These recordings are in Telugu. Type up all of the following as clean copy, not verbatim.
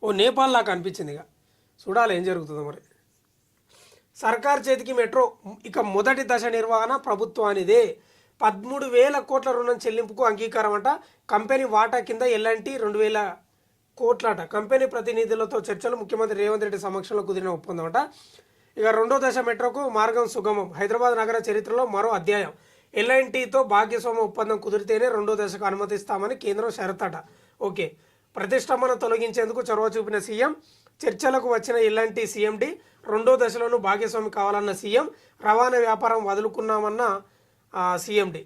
ఓ నేపాల్ లాగా అనిపించింది. ఇక చూడాలి ఏం జరుగుతుందో మరి. సర్కార్ చేతికి మెట్రో ఇక మొదటి దశ నిర్వహణ ప్రభుత్వానిదే. 13,000 కోట్ల రుణం చెల్లింపుకు అంగీకారం అంట. కంపెనీ వాటా కింద ఎల్ఎన్టీ 2,000 కోట్లట. కంపెనీ ప్రతినిధులతో చర్చలు, ముఖ్యమంత్రి రేవంత్ రెడ్డి సమక్షంలో కుదిరిన ఒప్పందం అంట. ఇక రెండో దశ మెట్రోకు మార్గం సుగమం. హైదరాబాద్ నగర చరిత్రలో మరో అధ్యాయం. ఎల్ఎన్టీతో భాగ్యస్వామ్య ఒప్పందం కుదిరితేనే రెండో దశకు అనుమతిస్తామని కేంద్రం షరతట. ఓకే, ప్రతిష్టంభన తొలగించేందుకు చొరవ చూపిన సీఎం. చర్చలకు వచ్చిన ఎల్ఎన్టీ సీఎండి. రెండో దశలోనూ భాగ్యస్వామి కావాలన్న సీఎం. రవాణా వ్యాపారం వదులుకున్నామన్న సీఎండి.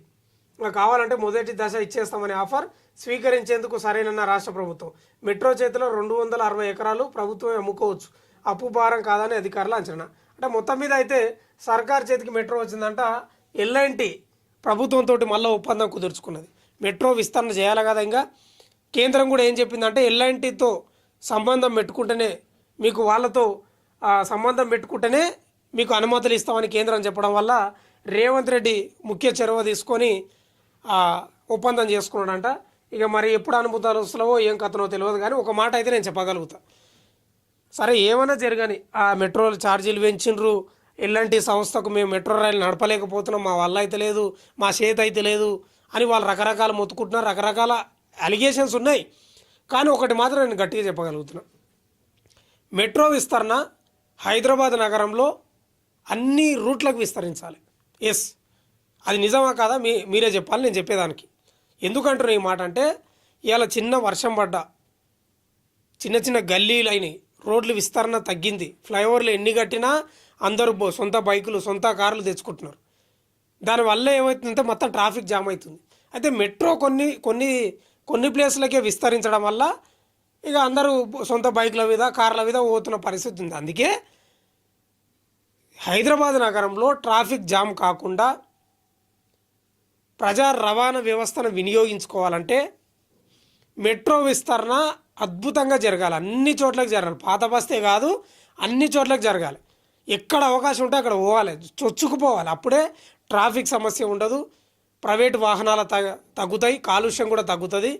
కావాలంటే మొదటి దశ ఇచ్చేస్తామనే ఆఫర్ స్వీకరించేందుకు సరైన రాష్ట్ర ప్రభుత్వం. మెట్రో చేతిలో 260 ఎకరాలు ప్రభుత్వమే అమ్ముకోవచ్చు. అప్పు భారం కాదని అధికారులు అంచనా. అంటే మొత్తం మీద అయితే సర్కార్ చేతికి మెట్రో వచ్చిందంట. ఎల్ఎన్టీ ప్రభుత్వంతో మళ్ళీ ఒప్పందం కుదుర్చుకున్నది. మెట్రో విస్తరణ చేయాలి కదా. ఇంకా కేంద్రం కూడా ఏం చెప్పిందంటే ఎల్ఎన్టీతో సంబంధం పెట్టుకుంటేనే మీకు వాళ్ళతో సంబంధం పెట్టుకుంటేనే మీకు అనుమతులు ఇస్తామని కేంద్రం చెప్పడం వల్ల రేవంత్ రెడ్డి ముఖ్య చొరవ తీసుకొని ఒప్పందం చేసుకున్నాడంట. ఇక మరి ఎప్పుడు అనుమతులు వస్తున్నావో ఏం కథనో తెలియదు, కానీ ఒక మాట అయితే నేను చెప్పగలుగుతా. సరే ఏమైనా జరగని ఆ మెట్రో ఛార్జీలు పెంచిండ్రు. ఎల్ఎన్టీ సంస్థకు మేము మెట్రో రైలు నడపలేకపోతున్నాం, మా వల్ల అయితే లేదు, మా చేతి అయితే లేదు అని వాళ్ళు రకరకాల మొత్తుకుంటున్నారు. రకరకాల అలిగేషన్స్ ఉన్నాయి. కానీ ఒకటి మాత్రం నేను గట్టిగా చెప్పగలుగుతున్నా, మెట్రో విస్తరణ హైదరాబాద్ నగరంలో అన్ని రూట్లకు విస్తరించాలి. ఎస్, అది నిజమా కాదా మీరే చెప్పాలి, నేను చెప్పేదానికి. ఎందుకంటున్నా ఈ మాట అంటే, ఇవాళ చిన్న వర్షం పడ్డా చిన్న చిన్న గల్లీలు అయినాయి, రోడ్లు విస్తరణ తగ్గింది, ఫ్లైఓవర్లు ఎన్ని కట్టినా అందరూ సొంత బైకులు సొంత కార్లు తెచ్చుకుంటున్నారు. దానివల్ల ఏమవుతుందంటే మొత్తం ట్రాఫిక్ జామ్ అవుతుంది. అయితే మెట్రో కొన్ని ప్లేస్లకే విస్తరించడం వల్ల ఇక అందరూ సొంత బైకుల మీద కార్ల మీద పోతున్న పరిస్థితి ఉంది. అందుకే హైదరాబాద్ నగరంలో ట్రాఫిక్ జామ్ కాకుండా ప్రజా రవాణా వ్యవస్థను వినియోగించుకోవాలంటే మెట్రో విస్తరణ అద్భుతంగా జరగాలి. అన్ని చోట్లకి జరగాలి. పాత బస్తే కాదు, అన్ని చోట్లకి జరగాలి. ఎక్కడ అవకాశం ఉంటే అక్కడ పోవాలి, చొచ్చుకుపోవాలి. అప్పుడే ట్రాఫిక్ సమస్య ఉండదు, ప్రైవేటు వాహనాలు తగ్గుతాయి, కాలుష్యం కూడా తగ్గుతుంది,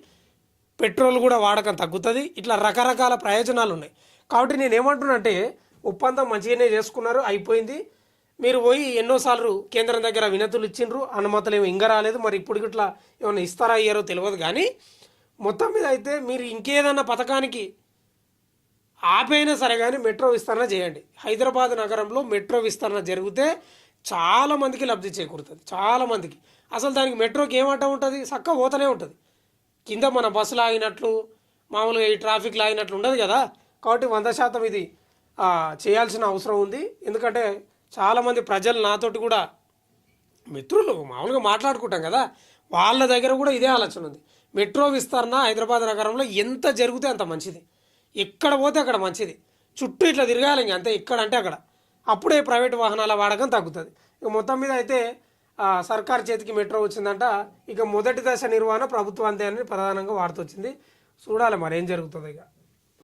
పెట్రోల్ కూడా వాడకం తగ్గుతుంది. ఇట్లా రకరకాల ప్రయోజనాలు ఉన్నాయి. కాబట్టి నేను ఏమంటున్నానంటే, ఒప్పందం మంచిగానే చేసుకున్నారు, అయిపోయింది. మీరు పోయి ఎన్నోసార్లు కేంద్రం దగ్గర వినతులు ఇచ్చిండ్రు, అనుమతులు ఏమో ఇంకా రాలేదు. మరి ఇప్పుడు ఇట్లా ఏమైనా ఇస్తారా అయ్యారో తెలియదు. కానీ మొత్తం మీద అయితే మీరు ఇంకేదన్నా పథకానికి ఆపైనా సరే కానీ మెట్రో విస్తరణ చేయండి. హైదరాబాద్ నగరంలో మెట్రో విస్తరణ జరిగితే చాలామందికి లబ్ధి చేకూరుతుంది. చాలామందికి అసలు దానికి మెట్రోకి ఏమంటా ఉంటుంది, చక్కగా పోతూనే ఉంటుంది. కింద మన బస్సులు ఆగినట్లు మామూలుగా ఈ ట్రాఫిక్లో ఆగినట్లు ఉండదు కదా. కాబట్టి 100% ఇది చేయాల్సిన అవసరం ఉంది. ఎందుకంటే చాలామంది ప్రజలు నాతోటి కూడా మిత్రులు మామూలుగా మాట్లాడుకుంటాం కదా, వాళ్ళ దగ్గర కూడా ఇదే ఆలోచన ఉంది. మెట్రో విస్తరణ హైదరాబాద్ నగరంలో ఎంత జరిగితే అంత మంచిది, ఎక్కడ పోతే అక్కడ మంచిది. చుట్టూ ఇట్లా తిరగాలి ఇంక అంతే, ఎక్కడ అంటే అక్కడ. అప్పుడే ప్రైవేట్ వాహనాల వాడకం తగ్గుతుంది. ఇక మొత్తం మీద అయితే సర్కార్ చేతికి మెట్రో వచ్చిందంట. ఇక మొదటి దశ నిర్వహణ ప్రభుత్వం అంతే అని ప్రధానంగా వాడుతూ వచ్చింది. చూడాలి మరి ఏం జరుగుతుంది ఇక.